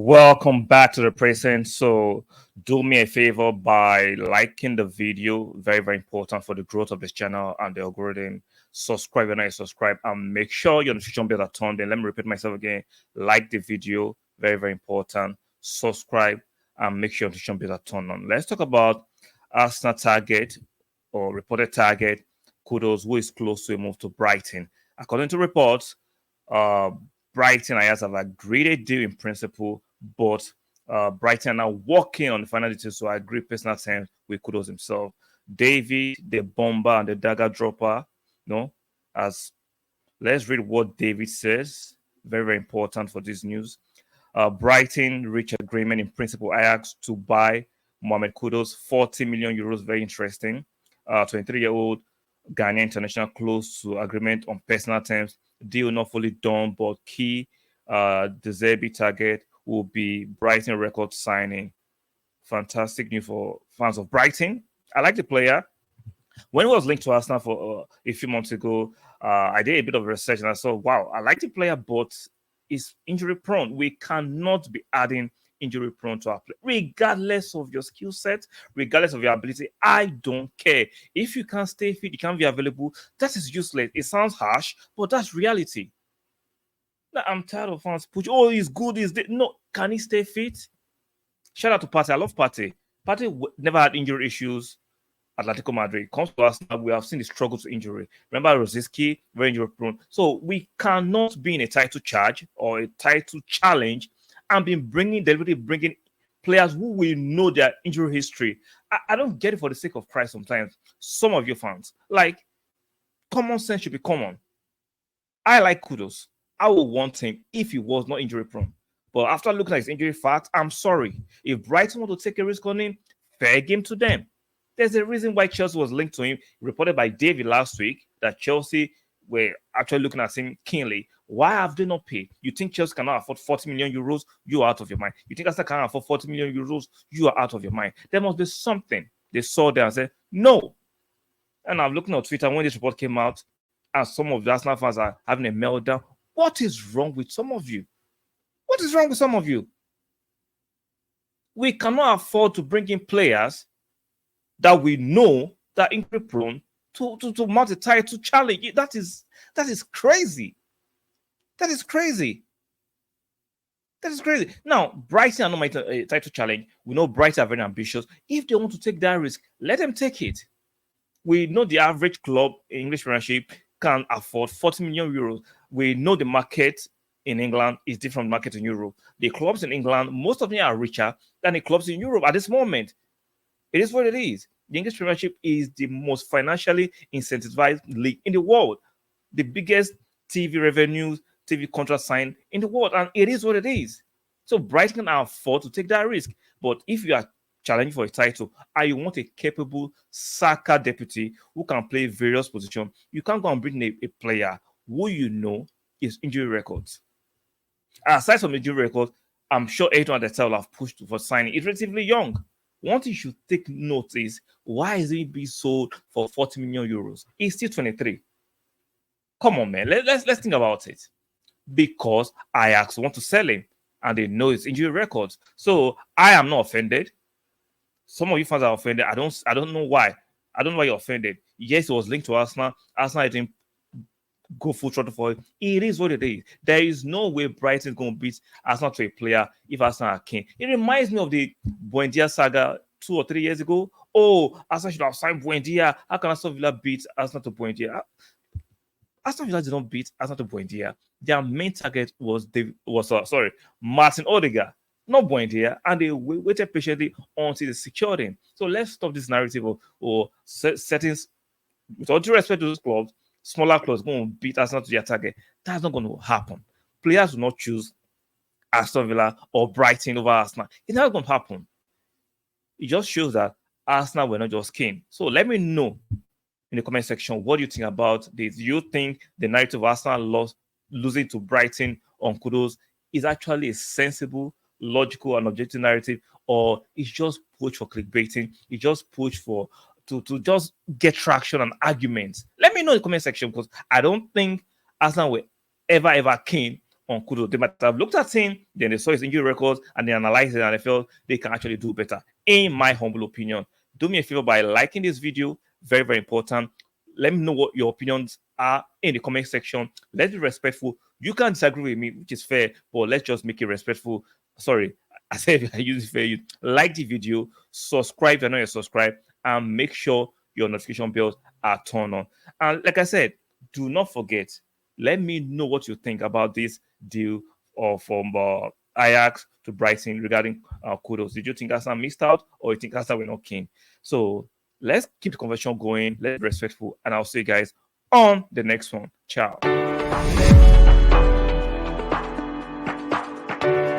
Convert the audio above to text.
Welcome back to the present. So, do me a favor by liking the video, very, very important for the growth of this channel and the algorithm. Subscribe when I subscribe, and make sure your notification bell are turned. Then let me repeat myself again: like the video, very, very important. Subscribe and make sure your notification bell are turned on. Let's talk about Arsenal target or reported target. Kudus, who is close to a move to Brighton. According to reports, uh, Brighton Ayers have agreed a deal in principle, but Brighton are now working on the final details to agree personal terms with Kudus himself. David, the bomber and the dagger dropper, no, as let's read what David says. Very, very important for this news. Brighton reached agreement in principle Ajax to buy Mohamed Kudus, 40 million euros. Very interesting. 23-year-old Ghanaian international close to agreement on personal terms. Deal not fully done, but key De Zerbi target will be Brighton record signing. Fantastic news for fans of Brighton. I like the player. When he was linked to Arsenal for a few months ago, I did a bit of research and I saw, wow, I like the player, but he's injury prone. We cannot be adding injury prone to our play, regardless of your skill set, regardless of your ability. I don't care. If you can't stay fit, you can't be available. That is useless. It sounds harsh, but that's reality. I'm tired of fans push. Oh, he's good. No, can he stay fit? Shout out to Partey. I love Partey. Partey never had injury issues. Atletico Madrid comes to us now. We have seen the struggle to injury. Remember Rosicky, very injury prone. So we cannot be in a title charge or a title challenge and been deliberately bringing players who we know their injury history. I don't get it for the sake of Christ sometimes. Some of you fans, like, common sense should be common. I like Kudus. I would want him if he was not injury prone. But after looking at his injury facts, I'm sorry. If Brighton want to take a risk on him, fair game to them. There's a reason why Chelsea was linked to him, reported by David last week, that Chelsea were actually looking at him keenly. Why have they not paid? You think Chelsea cannot afford 40 million euros? You are out of your mind. You think Arsenal cannot afford 40 million euros? You are out of your mind. There must be something. They saw there and said, no. And I'm looking on Twitter when this report came out, and some of the Arsenal fans are having a meltdown. What is wrong with some of you? What is wrong with some of you? We cannot afford to bring in players that we know that injury prone to mount a title challenge. That is crazy. That is crazy. That is crazy. Now, Brighton are not making a title challenge. We know Brighton are very ambitious. If they want to take that risk, let them take it. We know the average club in English Premiership can afford 40 million euros. We know the market in England is different from the market in Europe. The clubs in England, most of them are richer than the clubs in Europe at this moment. It is what it is. The English Premiership is the most financially incentivized league in the world. The biggest TV revenues, TV contract signed in the world. And it is what it is. So Brighton can afford to take that risk. But if you are challenging for a title and you want a capable Saka deputy who can play various positions, you can't go and bring a player who you know is injury records. Aside from injury records, I'm sure Ayrton at the time will have pushed for signing. He's relatively young. One thing you should take note is, why is he being sold for 40 million euros? He's still 23. Come on, man. Let's think about it. Because Ajax want to sell him and they know his injury records. So I am not offended. Some of you fans are offended. I don't know why. I don't know why you're offended. Yes, it was linked to Arsenal. Arsenal didn't go full throttle for it. It is what it is. There is no way Brighton is going to beat Arsenal to a player if Arsenal are keen. It reminds me of the Buendia saga 2 or 3 years ago. Oh, Arsenal should have signed Buendia. How can Aston Villa beat Arsenal to Buendia? Aston Villa did not beat Arsenal to Buendia. Their main target was Martin Odegaard, not Buendia, and they waited patiently until they secured him. So let's stop this narrative or settings. With all due respect to those clubs, smaller clubs going to beat Arsenal to their target. That's not going to happen. Players will not choose Aston Villa or Brighton over Arsenal. It's not going to happen. It just shows that Arsenal were not just keen. So let me know in the comment section, what do you think about this? Do you think the narrative of Arsenal losing to Brighton on Kudus is actually a sensible, logical, and objective narrative, or it's just pushed for clickbaiting? It's just pushed for to just get traction and arguments? Let me know in the comment section, because I don't think Arsenal were ever keen on Kudus. They might have looked at him, then they saw his injury records, and they analyzed it, and they felt they can actually do better. In my humble opinion, do me a favor by liking this video. Very, very important. Let me know what your opinions are in the comment section. Let's be respectful. You can disagree with me, which is fair, but let's just make it respectful. Sorry, I said I use it fair. You like the video, subscribe if you're not yet subscribed, and make sure your notification bells are turned on. And like I said, do not forget, let me know what you think about this deal from Ajax to Brighton regarding Kudus. Did you think Arsenal missed out, or you think Arsenal were not keen? So let's keep the conversation going. Let's be respectful, and I'll see you guys on the next one. Ciao.